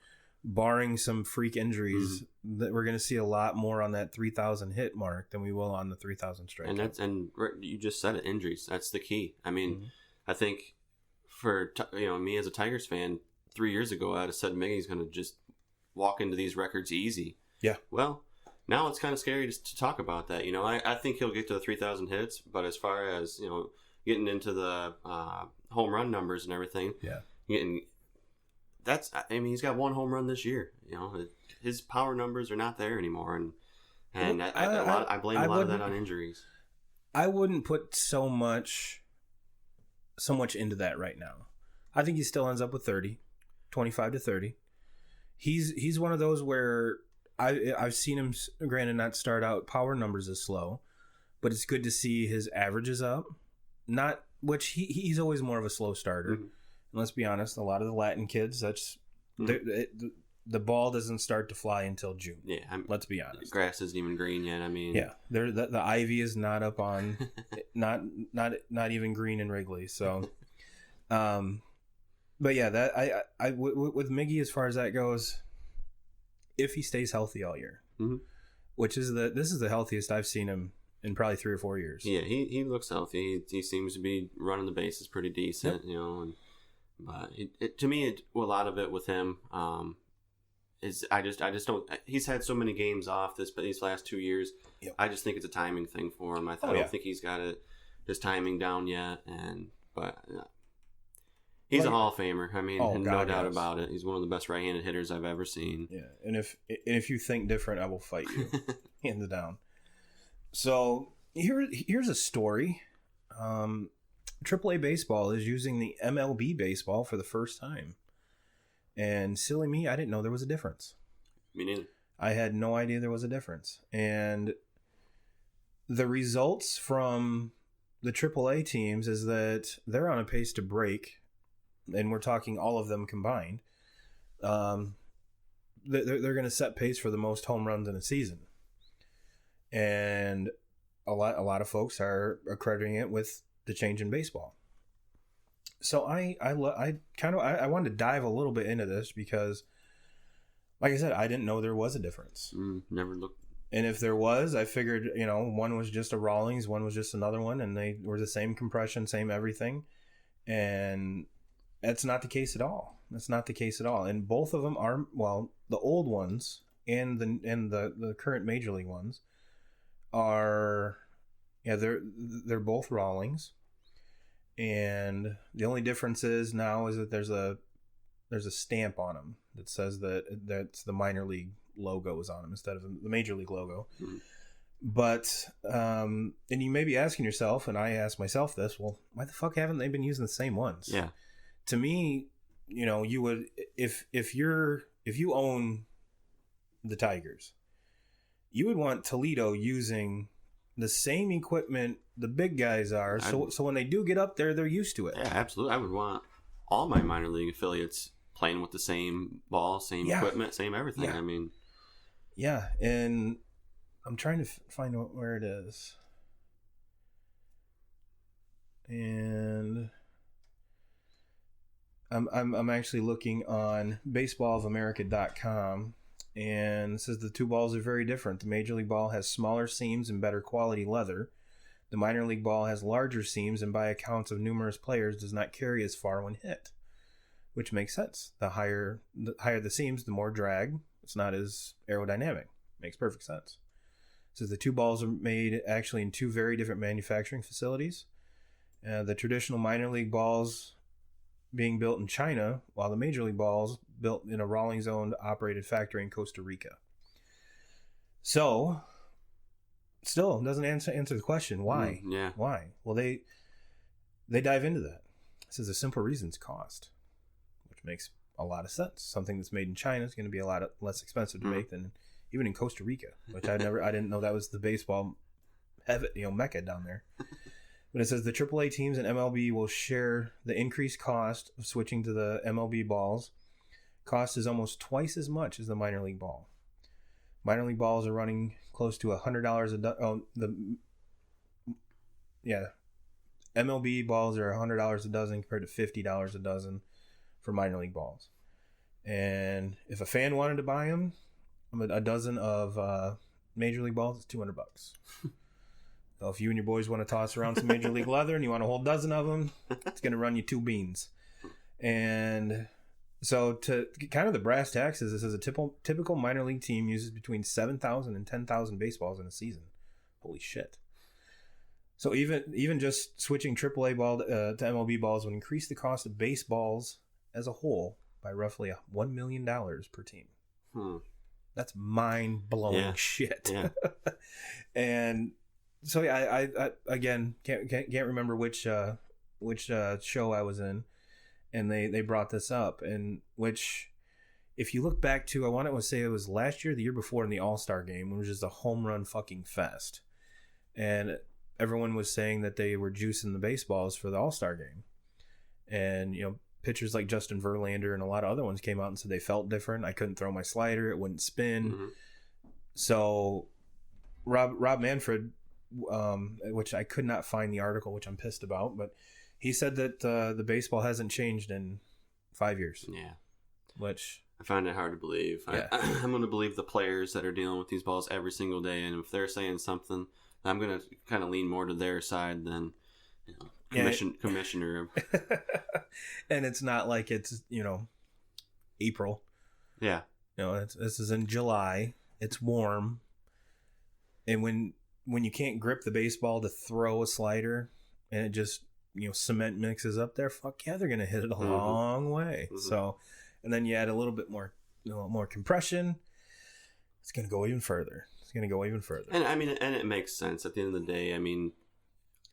barring some freak injuries, that we're going to see a lot more on that 3,000 hit mark than we will on the 3,000 strikeout. And you just said it, injuries. That's the key. I mean, I think for me as a Tigers fan, 3 years ago I'd have said Miggy's going to just walk into these records easy. Yeah. Well, now it's kind of scary to talk about that. I think he'll get to the 3,000 hits, but as far as getting into the home run numbers and everything, he's got one home run this year. His power numbers are not there anymore, and I blame a lot of that on injuries. I wouldn't put so much into that right now. I think he still ends up with 25 to 30. He's one of those where I've seen him, granted, not start out power numbers as slow, but it's good to see his averages up. Not which he's always more of a slow starter. And let's be honest, a lot of the Latin kids, that's the ball doesn't start to fly until June. Yeah, let's be honest. Grass isn't even green yet. I mean, the ivy is not up on, not even green in Wrigley. So, but yeah, that I with Miggy, as far as that goes, if he stays healthy all year, which is this is the healthiest I've seen him in probably 3 or 4 years. Yeah, he looks healthy. He seems to be running the bases pretty decent, but to me, a lot of it with him is I just don't. He's had so many games off these last 2 years. Yep. I just think it's a timing thing for him. I don't think he's got his timing down yet, but he's a Hall of Famer. I mean, no doubt about it. He's one of the best right-handed hitters I've ever seen. Yeah, and if you think different, I will fight you, hands down. So here's a story. AAA baseball is using the MLB baseball for the first time. And silly me, I didn't know there was a difference. Me neither. I had no idea there was a difference. And the results from the AAA teams is that they're on a pace to break, and we're talking all of them combined. They're going to set pace for the most home runs in a season. And a lot of folks are accrediting it with the change in baseball. So I wanted to dive a little bit into this because, like I said, I didn't know there was a difference. Never looked. And if there was, I figured, one was just a Rawlings, one was just another one, and they were the same compression, same everything. And that's not the case at all. That's not the case at all. And both of them are, well, the old ones and the current major league ones are, they're both Rawlings. And the only difference is now is that there's a stamp on them that says that's the minor league logo is on them instead of the major league logo. But and you may be asking yourself, and I ask myself this, well, why the fuck haven't they been using the same ones? Yeah. To me, you would, if you own the Tigers, you would want Toledo using the same equipment the big guys are, so when they do get up there, they're used to it. Yeah, absolutely. I would want all my minor league affiliates playing with the same ball, same equipment, same everything. Yeah. I mean, yeah, and I'm trying to find where it is, and I'm actually looking on baseballofamerica.com. And it says the two balls are very different. The Major League ball has smaller seams and better quality leather. The minor league ball has larger seams and by accounts of numerous players does not carry as far when hit. Which makes sense. The higher the seams, the more drag. It's not as aerodynamic. Makes perfect sense. It says the two balls are made actually in two very different manufacturing facilities. The traditional minor league balls being built in China, while the major league balls built in a Rawlings-owned operated factory in Costa Rica. So, still doesn't answer the question. Why? Yeah. Why? Well, they dive into that. This is a simple reason: it's cost, which makes a lot of sense. Something that's made in China is going to be a lot less expensive to make than even in Costa Rica, which I didn't know that was the baseball mecca down there. But it says the AAA teams and MLB will share the increased cost of switching to the MLB balls. Cost is almost twice as much as the minor league ball. Minor league balls are running close to $100 a dozen. MLB balls are $100 a dozen compared to $50 a dozen for minor league balls. And if a fan wanted to buy them, a dozen of major league balls is $200. So if you and your boys want to toss around some major league leather and you want a whole dozen of them, it's going to run you 2 beans. And so to kind of the brass tacks is this is a typical minor league team uses between 7,000 and 10,000 baseballs in a season. Holy shit. So even just switching AAA ball to MLB balls would increase the cost of baseballs as a whole by roughly $1 million per team. That's mind-blowing shit. Yeah. And so I again can't remember which show I was in, and they brought this up, and which if you look back to, I want to say it was last year, the year before in the All-Star game, which is a home run fucking fest, and everyone was saying that they were juicing the baseballs for the All-Star game, and pitchers like Justin Verlander and a lot of other ones came out and said they felt different. I couldn't throw my slider; it wouldn't spin. So Rob Manfred, which I could not find the article, which I'm pissed about, but he said that the baseball hasn't changed in 5 years. Yeah, which I find it hard to believe. Yeah. I'm going to believe the players that are dealing with these balls every single day, and if they're saying something, I'm going to kind of lean more to their side than commissioner. And it's not like it's April. Yeah, this is in July. It's warm, and when you can't grip the baseball to throw a slider, and it just cement mixes up there, fuck yeah, they're gonna hit it a long way. So, and then you add a little bit more more compression, it's gonna go even further. And I mean, and it makes sense at the end of the day. I mean,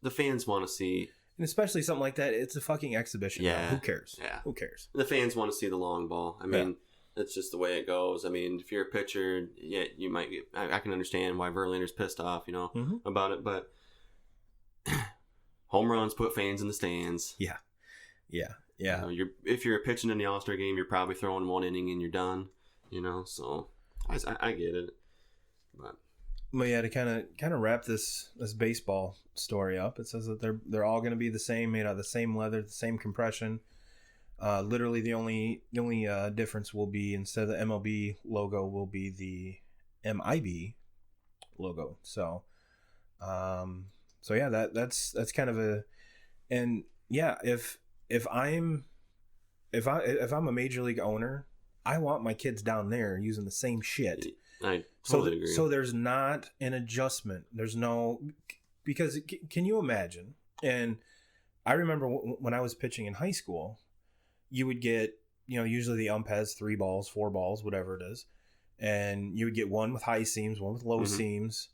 the fans want to see, and especially something like that, it's a fucking exhibition. Yeah, who cares? Yeah, who cares? The fans want to see the long ball. I mean, that's just the way it goes. I mean, if you're a pitcher, you might get, I can understand why Verlander's pissed off, about it, but home runs put fans in the stands. Yeah. If you're pitching in the All-Star game, you're probably throwing 1 inning and you're done. So I get it. But yeah, to kind of wrap this baseball story up, it says that they're all going to be the same, made out of the same leather, the same compression. Literally, the only difference will be, instead of the MLB logo, will be the MIB logo. So, yeah, that's kind of a, and yeah, if I'm a major league owner, I want my kids down there using the same shit. I totally agree. So there's not an adjustment. There's no, because can you imagine? And I remember when I was pitching in high school, you would get, usually the ump has 3 balls, 4 balls, whatever it is. And you would get one with high seams, one with low seams.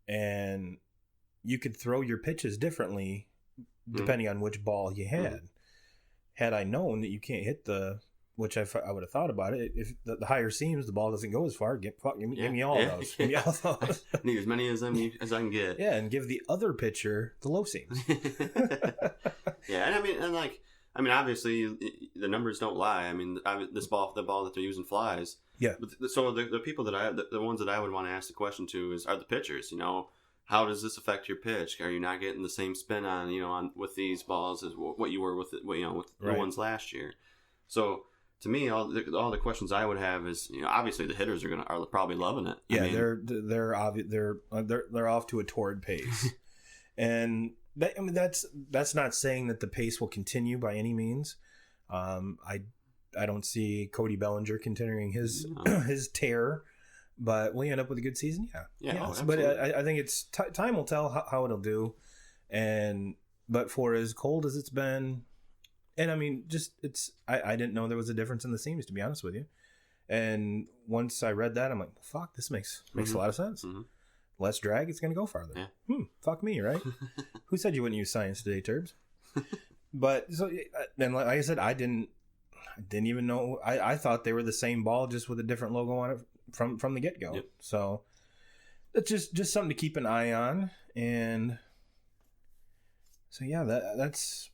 And you could throw your pitches differently depending on which ball you had. Had I known that you can't hit which I would have thought about it. If the higher seams, the ball doesn't go as far. Give me all those. Give me all those. Need as many as I can get. Yeah, and give the other pitcher the low seams. Yeah, and I mean, obviously the numbers don't lie. I mean, the ball that they're using flies. Yeah. But so the people that the ones that I would want to ask the question to are the pitchers. How does this affect your pitch? Are you not getting the same spin on with these balls as what you were with the ones last year? So, to me, all the questions I would have is, obviously the hitters are probably loving it. Yeah, they're off to a torrid pace, and that's not saying that the pace will continue by any means. I don't see Cody Bellinger continuing his tear, but will he end up with a good season? Yeah. But I think it's time will tell how it'll do, and but for as cold as it's been, and I mean, just I didn't know there was a difference in the seams, to be honest with you. And once I read that, I'm like, fuck, this makes a lot of sense. Mm-hmm. Less drag, it's going to go farther. Yeah. Fuck me, right? Who said you wouldn't use science today, Turbs? But so, and like I said, I didn't even know. I thought they were the same ball, just with a different logo on it from the get go. Yep. So it's just something to keep an eye on. And so yeah, that's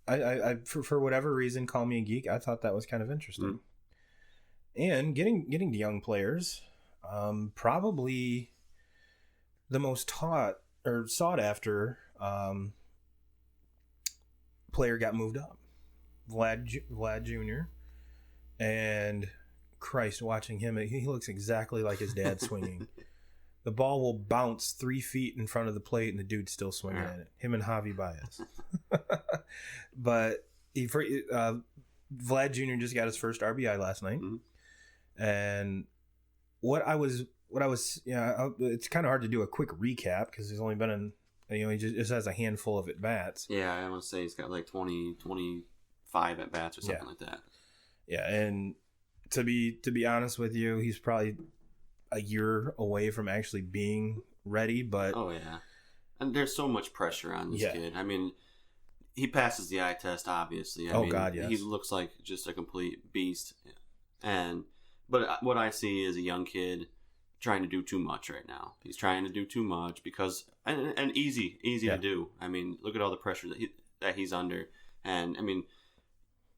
I for whatever reason, call me a geek. I thought that was kind of interesting. And getting to young players, probably the most taught or sought after player got moved up, Vlad Jr. And Christ, watching him, he looks exactly like his dad swinging. The ball will bounce 3 feet in front of the plate, and the dude's still swinging at it. Him and Javi Baez. But Vlad Jr. just got his first RBI last night. Mm-hmm. And what I was, it's kind of hard to do a quick recap because he's only been in, he just has a handful of at bats. Yeah, I want to say he's got like 25 at bats or something like that. Yeah, and to be honest with you, he's probably a year away from actually being ready. But oh yeah, and there's so much pressure on this kid. I mean, he passes the eye test, obviously. I mean, God, yes. He looks like just a complete beast, But what I see is a young kid trying to do too much right now. He's trying to do too much because and easy to do. I mean, look at all the pressure that he's under, and I mean,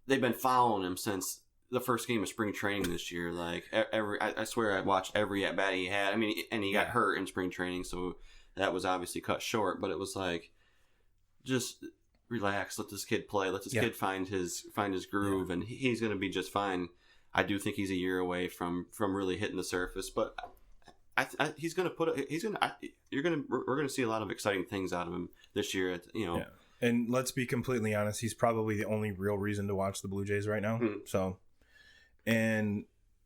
they've been following him since the first game of spring training this year. Like I swear I watched every at bat he had. I mean, and he got hurt in spring training, so that was obviously cut short. But it was like, just relax, let this kid play, let this kid find his groove, and he's gonna be just fine. I do think he's a year away from really hitting the surface, but he's going to we're going to see a lot of exciting things out of him this year. Yeah. And let's be completely honest, he's probably the only real reason to watch the Blue Jays right now. Mm-hmm. So, and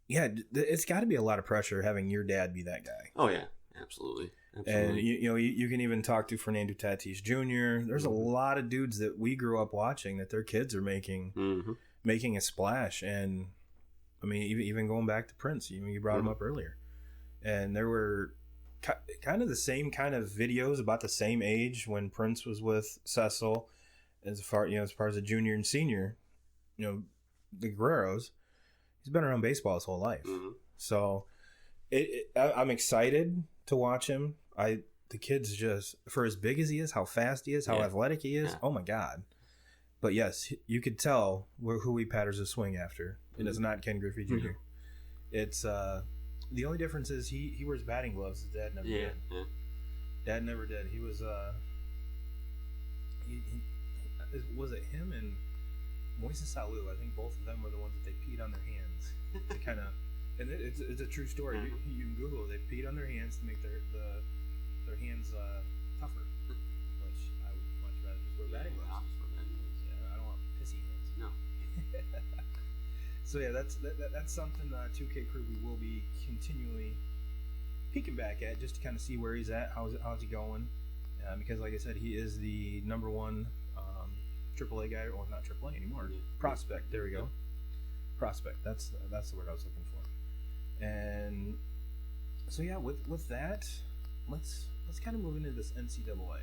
yeah, it's got to be a lot of pressure having your dad be that guy. Oh yeah, absolutely. And you can even talk to Fernando Tatis Jr. There's a lot of dudes that we grew up watching that their kids are making a splash. And I mean, even going back to Prince, you brought him up earlier, and there were kind of the same kind of videos about the same age when Prince was with Cecil, as far as a junior and senior, the Guerreros. He's been around baseball his whole life, so I'm excited to watch him. The kid's just, for as big as he is, how fast he is, how athletic he is. Oh my God! But yes, you could tell who he patterns his swing after. It is not Ken Griffey Jr. It's the only difference is he wears batting gloves. His dad never did. Yeah. Dad never did. He was was it him and Moises Alou? I think both of them were the ones that they peed on their hands. They kind of, and it's a true story. You can Google it. They peed on their hands to make their hands tougher. Which I would much rather just wear batting gloves. I don't want pissy hands. No. So yeah, that's something 2K Crew we will be continually peeking back at just to kind of see where he's at, how's he going, because like I said, he is the number one AAA guy, or not AAA anymore, prospect. There we go, prospect. That's the word I was looking for. And so yeah, with that, let's kind of move into this NCAA,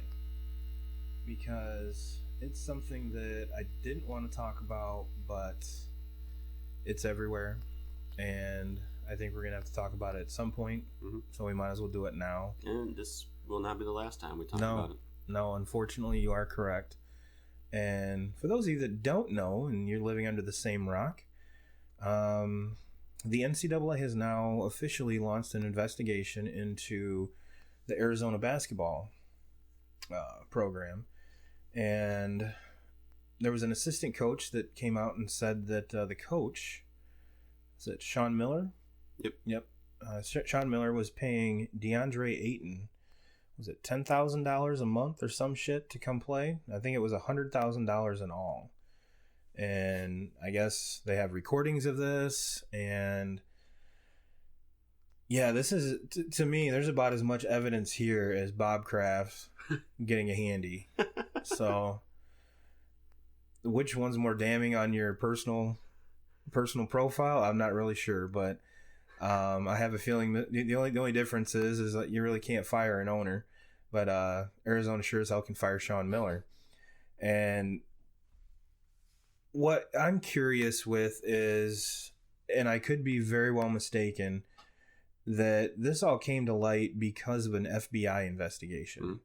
because it's something that I didn't want to talk about, but it's everywhere, and I think we're going to have to talk about it at some point, so we might as well do it now. And this will not be the last time we talk about it. No, unfortunately, you are correct. And for those of you that don't know, and you're living under the same rock, the NCAA has now officially launched an investigation into the Arizona basketball program, and there was an assistant coach that came out and said that the coach, is it Sean Miller? Yep. Sean Miller was paying DeAndre Ayton, was it $10,000 a month or some shit to come play? I think it was $100,000 in all. And I guess they have recordings of this, and yeah, this is, to me, there's about as much evidence here as Bob Kraft getting a handy. So, which one's more damning on your personal profile? I'm not really sure, but I have a feeling that the only difference is that you really can't fire an owner, but Arizona sure as hell can fire Sean Miller. And what I'm curious with is, and I could be very well mistaken, that this all came to light because of an FBI investigation. Mm-hmm.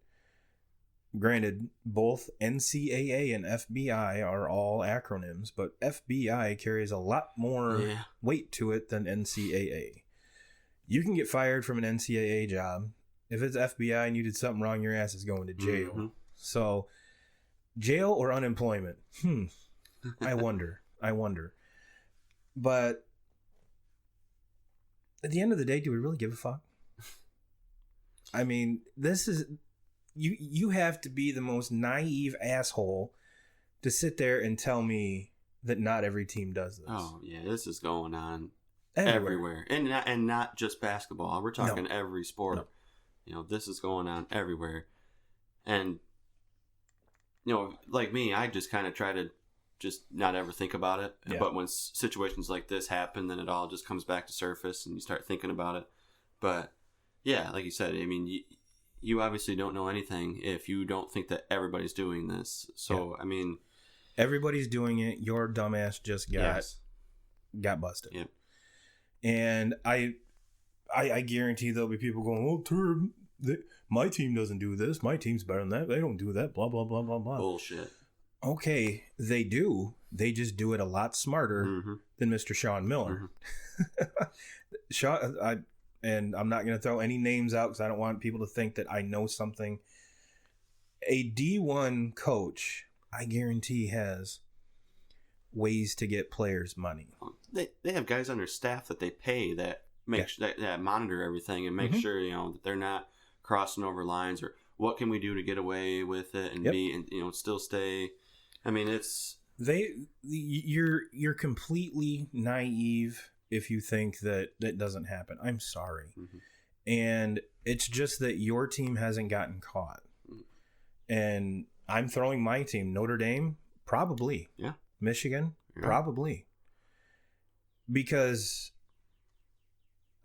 Granted, both NCAA and FBI are all acronyms, but FBI carries a lot more weight to it than NCAA. You can get fired from an NCAA job. If it's FBI and you did something wrong, your ass is going to jail. Mm-hmm. So, jail or unemployment? I wonder. But at the end of the day, do we really give a fuck? I mean, this is... You have to be the most naive asshole to sit there and tell me that not every team does this. Oh, yeah, this is going on everywhere. And not just basketball. We're talking every sport. No. You know, this is going on everywhere. And, you know, like me, I just kind of try to just not ever think about it. Yeah. But when situations like this happen, then it all just comes back to surface and you start thinking about it. But, yeah, like you said, I mean, you obviously don't know anything if you don't think that everybody's doing this. So, I mean... Everybody's doing it. Your dumbass just got busted. Yep. And I guarantee there'll be people going, oh, Turb, my team doesn't do this. My team's better than that. They don't do that. Blah, blah, blah, blah, blah. Bullshit. Okay, they do. They just do it a lot smarter than Mr. Sean Miller. Mm-hmm. And I'm not going to throw any names out because I don't want people to think that I know something. A D1 coach, I guarantee, has ways to get players money. They have guys on their staff that they pay that that monitor everything and make sure, you know, that they're not crossing over lines, or what can we do to get away with it and still stay. I mean, it's you're completely naive if you think that doesn't happen. I'm sorry. Mm-hmm. And it's just that your team hasn't gotten caught. Mm-hmm. And I'm throwing my team. Notre Dame, probably. Yeah. Michigan, probably. Because,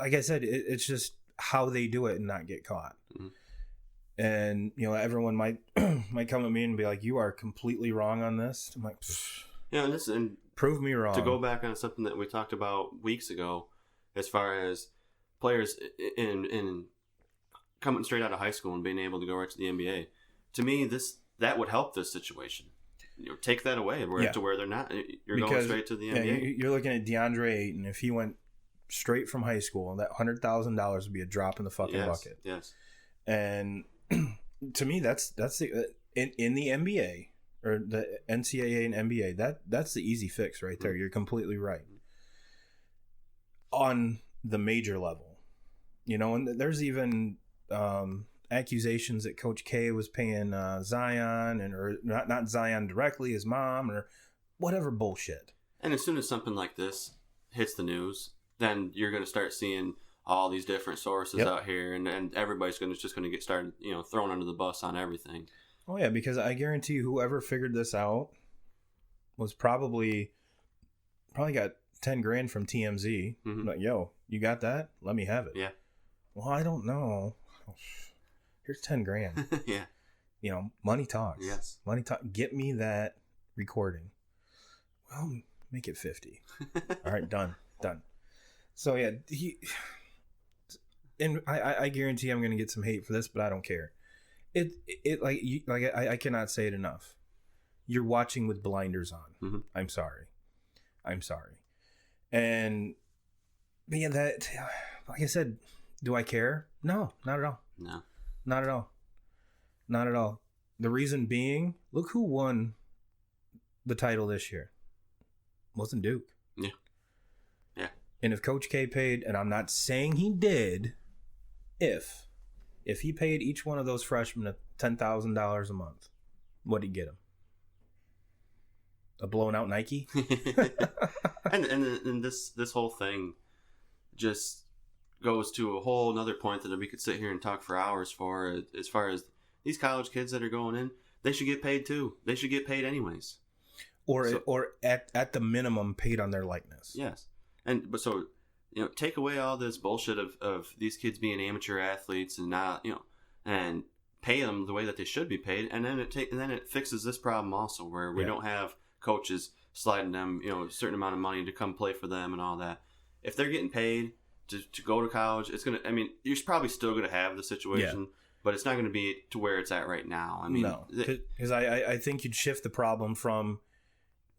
like I said, it's just how they do it and not get caught. Mm-hmm. And, you know, everyone might come at me and be like, you are completely wrong on this. I'm like, pfft. Yeah, and prove me wrong. To go back on something that we talked about weeks ago, as far as players in coming straight out of high school and being able to go right to the NBA, to me, that would help this situation. You know, take that away to where they're not. You're going straight to the NBA. You're looking at DeAndre Ayton. If he went straight from high school, that $100,000 would be a drop in the fucking bucket. Yes. And to me, that's the in the NBA. Or the NCAA and NBA, that's the easy fix right there. You're completely right. On the major level, you know, and there's even accusations that Coach K was paying Zion or not Zion directly, his mom or whatever bullshit. And as soon as something like this hits the news, then you're going to start seeing all these different sources out here, and everybody's just going to get started, you know, thrown under the bus on everything. Oh, yeah, because I guarantee whoever figured this out was probably got 10 grand from TMZ. Mm-hmm. Like, yo, you got that? Let me have it. Yeah. Well, I don't know. Here's 10 grand. Yeah. You know, money talks. Yes. Money talk. Get me that recording. Well, make it 50. All right, done. So, yeah, and I guarantee I'm going to get some hate for this, but I don't care. I cannot say it enough. You're watching with blinders on. Mm-hmm. I'm sorry. And being that, like I said, do I care? No, not at all. No, not at all. The reason being, look who won the title this year. It wasn't Duke. Yeah. And if Coach K paid, and I'm not saying he did, if he paid each one of those freshmen $10,000 a month, what'd he get him? A blown out Nike? and this whole thing just goes to a whole another point that we could sit here and talk for hours for, as far as these college kids that are going in. they should get paid too. They should get paid anyways. Or at the minimum paid on their likeness. Yes. But take away all this bullshit of these kids being amateur athletes and not, and pay them the way that they should be paid, and then it fixes this problem also, where we don't have coaches sliding them, a certain amount of money to come play for them and all that. If they're getting paid to go to college, it's gonna. I mean, you're probably still gonna have the situation, but it's not gonna be to where it's at right now. I mean, no, because I think you'd shift the problem from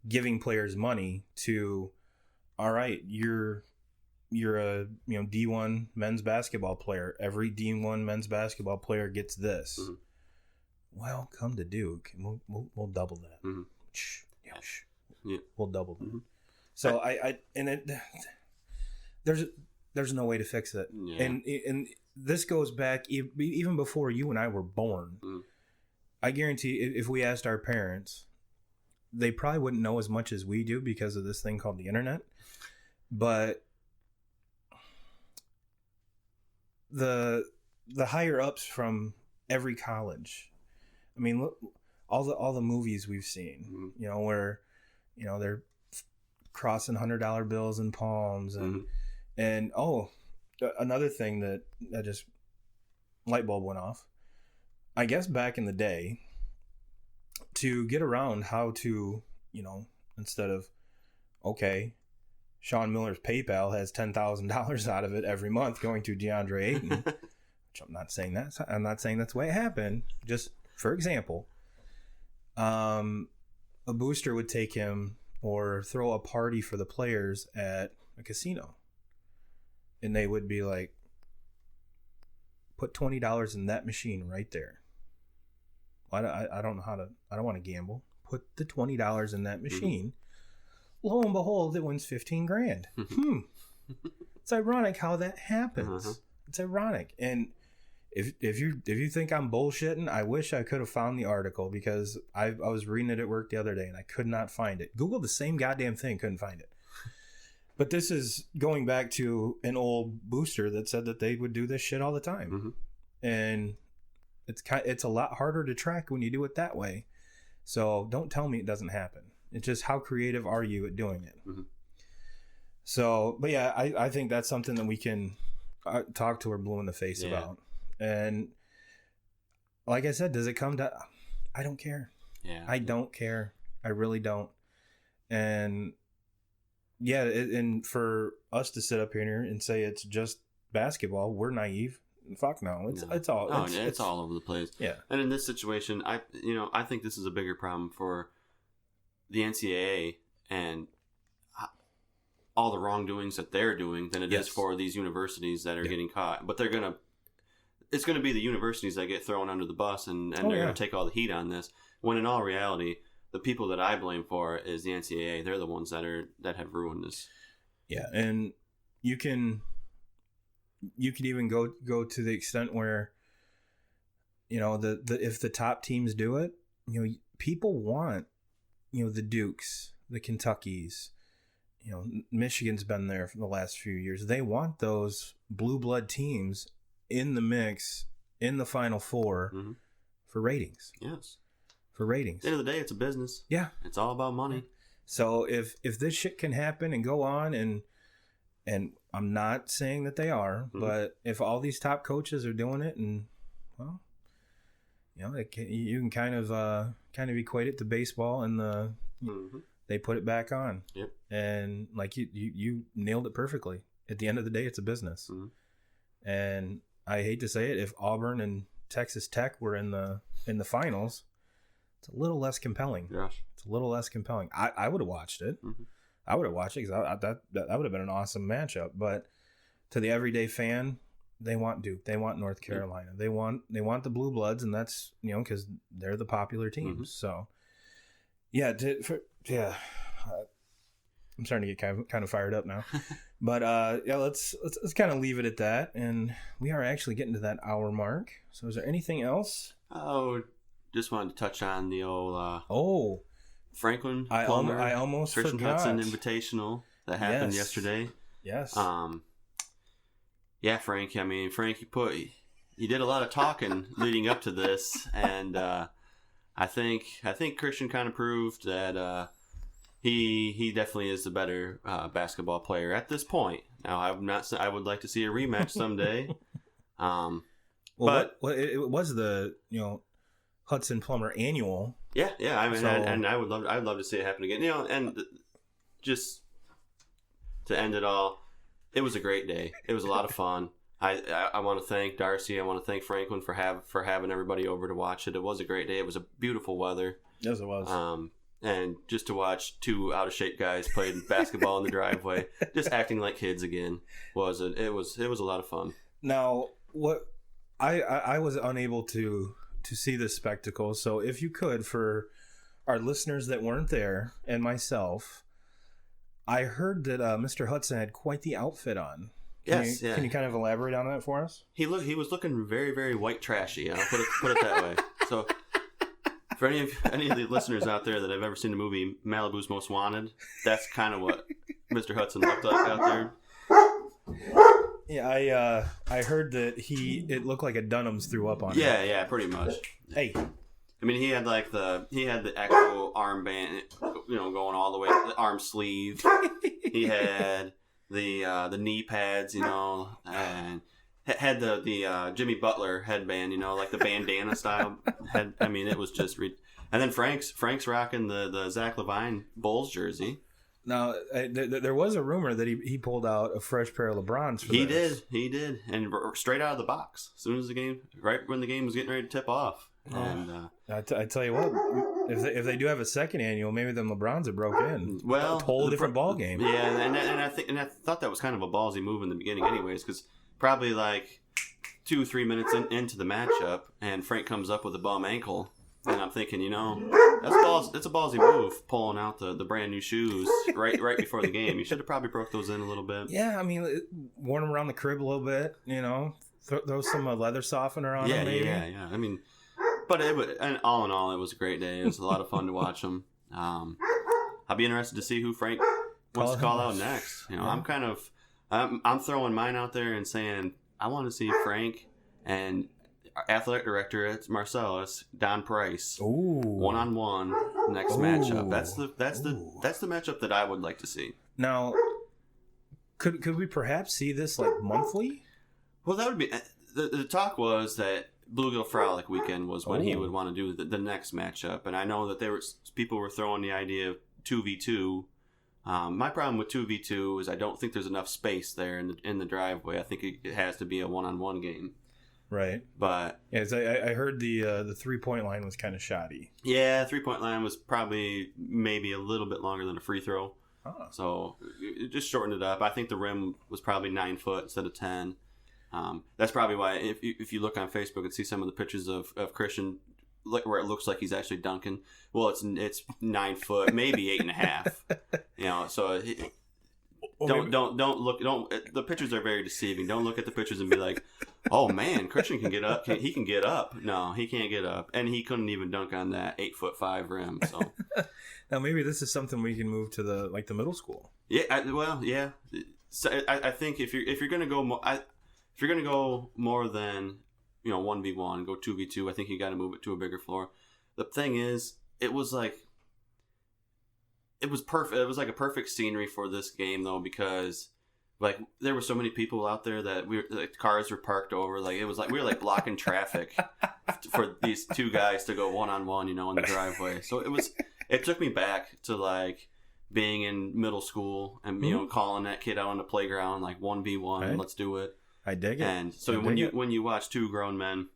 giving players money to, all right, you're a D1 men's basketball player. Every D1 men's basketball player gets this. Mm-hmm. Well, come to Duke, and we'll double that. Mm-hmm. Yeah. We'll double that. Mm-hmm. So there's no way to fix it. Yeah. And this goes back even before you and I were born. Mm-hmm. I guarantee if we asked our parents, they probably wouldn't know as much as we do because of this thing called the internet. But the higher ups from every college, I mean, look, all the movies we've seen, mm-hmm. Where they're crossing $100 bills in palms, and another thing that just light bulb went off. I guess back in the day, to get around how to, instead of, okay, Sean Miller's PayPal has $10,000 out of it every month going to DeAndre Ayton, which I'm not saying that's the way it happened. Just for example, a booster would take him or throw a party for the players at a casino, and they would be like, put $20 in that machine right there. I don't want to gamble. Put the $20 in that machine. Mm-hmm. Lo and behold, it wins $15,000. It's ironic how that happens. Uh-huh. It's ironic. And if you think I'm bullshitting, I wish I could have found the article, because I was reading it at work the other day and I could not find it. Googled the same goddamn thing, couldn't find it. But this is going back to an old booster that said that they would do this shit all the time. Mm-hmm. And it's a lot harder to track when you do it that way. So don't tell me it doesn't happen. It's just, how creative are you at doing it? Mm-hmm. So, but yeah, I think that's something that we can talk to her blue in the face about. And like I said, does it come to, I don't care. Yeah. I don't care. I really don't. And yeah, and for us to sit up here and say it's just basketball, we're naive. Fuck no. It's all over the place. Yeah. And in this situation, I think this is a bigger problem for the NCAA and all the wrongdoings that they're doing than it is for these universities that are getting caught. But it's going to be the universities that get thrown under the bus, and they're going to take all the heat on this. When in all reality, the people that I blame for is the NCAA. They're the ones that have ruined this. Yeah, and you could even go to the extent where, if the top teams do it, people want, the Dukes, the Kentuckys, Michigan's been there for the last few years. They want those blue blood teams in the mix in the Final Four for ratings. Yes. For ratings. At the end of the day, it's a business. Yeah. It's all about money. So if this shit can happen and go on, and I'm not saying that they are, but if all these top coaches are doing it, and well, you can kind of equate it to baseball, and they put it back on. Yep. And like you nailed it perfectly. At the end of the day, it's a business. Mm-hmm. And I hate to say it, if Auburn and Texas Tech were in the finals, it's a little less compelling. Yes. It's a little less compelling. I would have watched it. Mm-hmm. I would have watched it because that would have been an awesome matchup. But to the everyday fan, they want Duke. They want North Carolina. They want the Blue Bloods, and that's because they're the popular teams. Mm-hmm. So I'm starting to get kind of fired up now. But let's kind of leave it at that. And we are actually getting to that hour mark. So is there anything else? Oh, just wanted to touch on the old Franklin Plummer, I almost Christian forgot. Hutson Invitational that happened yesterday. Yes. Yeah, Frank. I mean, Frank, you did a lot of talking leading up to this, and I think Christian kind of proved that he definitely is the better basketball player at this point. Now, I would like to see a rematch someday. But it was the Hutson Plummer Annual. Yeah. I mean, and I'd love to see it happen again. And just to end it all, it was a great day. It was a lot of fun. I want to thank Darcy. I want to thank Franklin for having everybody over to watch it. It was a great day. It was a beautiful weather. Yes, it was. And just to watch two out of shape guys play basketball in the driveway, just acting like kids again, it was a lot of fun. Now, what I was unable to see this spectacle. So if you could, for our listeners that weren't there and myself, I heard that Mr. Hutson had quite the outfit on. Can you kind of elaborate on that for us? He was looking very, very white trashy. I'll put it that way. So for any of the listeners out there that have ever seen the movie Malibu's Most Wanted, that's kind of what Mr. Hutson looked like out there. Yeah, I heard that it looked like a Dunham's threw up on him. Yeah, pretty much. Hey, I mean, he had the actual armband, going all the way to the arm sleeve. He had the knee pads, and had the Jimmy Butler headband, like the bandana style head. I mean, it was just and then Frank's rocking the Zach LaVine Bulls jersey. Now, there was a rumor that he pulled out a fresh pair of LeBrons for this. He did, and straight out of the box, as soon as right when the game was getting ready to tip off. And I tell you what, if they do have a second annual, maybe the LeBrons are broke in. Well, a whole different ball game. Yeah, and I thought that was kind of a ballsy move in the beginning, anyways, because probably like 2-3 minutes into the matchup, and Frank comes up with a bum ankle. And I'm thinking, that's a ballsy move, pulling out the brand new shoes right before the game. You should have probably broke those in a little bit. Yeah, I mean, worn them around the crib a little bit, throw some leather softener on them. Maybe. Yeah. I mean, but and all in all, it was a great day. It was a lot of fun to watch them. I'll be interested to see who Frank wants to call out next. I'm throwing mine out there and saying I want to see Frank and athletic director at Marcellus, Don Price, 1-on-1 next matchup. That's the matchup that I would like to see. Now, could we perhaps see this like monthly? Well, that would be the talk was that Bluegill Frolic weekend was when he would want to do the next matchup, and I know that people were throwing the idea of 2v2. My problem with 2v2 is I don't think there's enough space there in the driveway. I think it has to be a 1-on-1 game. Right. But yeah, I heard the 3-point line was kind of shoddy. Yeah, 3-point line was probably maybe a little bit longer than a free throw. Oh. So it just shortened it up. I think the rim was probably 9 foot instead of 10. That's probably why if you look on Facebook and see some of the pictures of Christian where it looks like he's actually dunking, well, it's 9 foot, maybe 8.5. So the pictures are very deceiving. Don't look at the pictures and be like, oh man, Christian can get up. He can get up. No, he can't get up, and he couldn't even dunk on that 8'5" rim. So now maybe this is something we can move to the middle school. Yeah. So I think if you're gonna go more than 1v1, go 2v2. I think you got to move it to a bigger floor. The thing is, it was perfect. It was like a perfect scenery for this game, though, because like there were so many people out there that cars were parked over. Like it was like we were like blocking traffic for these two guys to go 1-on-1, in the driveway. So it took me back to like being in middle school and calling that kid out on the playground like 1v1. Right. Let's do it. I dig it. And so when you watch two grown men,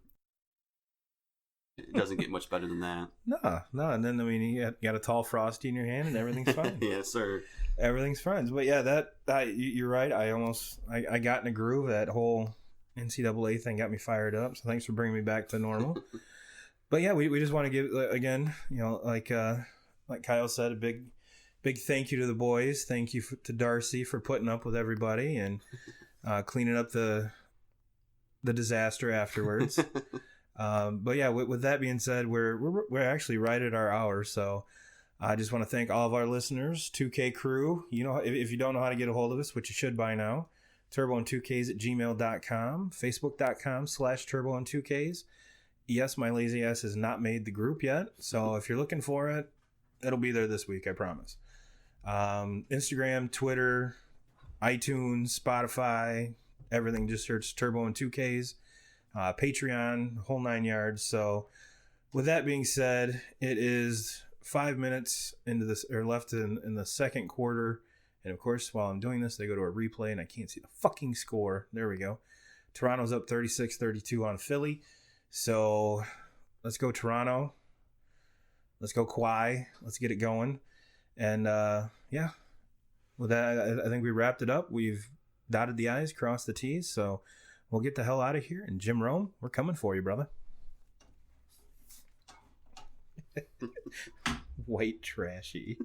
it doesn't get much better than that. No. And then, you got a tall Frosty in your hand and everything's fine. Yes, sir. Everything's fine. But yeah, you're right. I got in a groove. That whole NCAA thing got me fired up. So thanks for bringing me back to normal. But yeah, we just want to give, again, like Kyle said, a big thank you to the boys. Thank you to Darcy for putting up with everybody and cleaning up the disaster afterwards. But yeah, with that being said, we're actually right at our hour. So I just want to thank all of our listeners, 2K crew. If you don't know how to get a hold of us, which you should by now, turboand2ks@gmail.com, facebook.com/turboand2ks. yes, my lazy ass has not made the group yet. So if you're looking for it, it'll be there this week, I promise. Instagram, Twitter, iTunes, Spotify, everything. Just search Turbo and 2Ks. Patreon, whole 9 yards. So with that being said, it is 5 minutes into this, or left in the second quarter. And of course, while I'm doing this, they go to a replay and I can't see the fucking score. There we go. Toronto's up 36-32 on Philly. So let's go Toronto. Let's go Kawhi. Let's get it going. And yeah, with that, I think we wrapped it up. We've dotted the I's, crossed the T's. So we'll get the hell out of here. And Jim Rome, we're coming for you, brother. White trashy.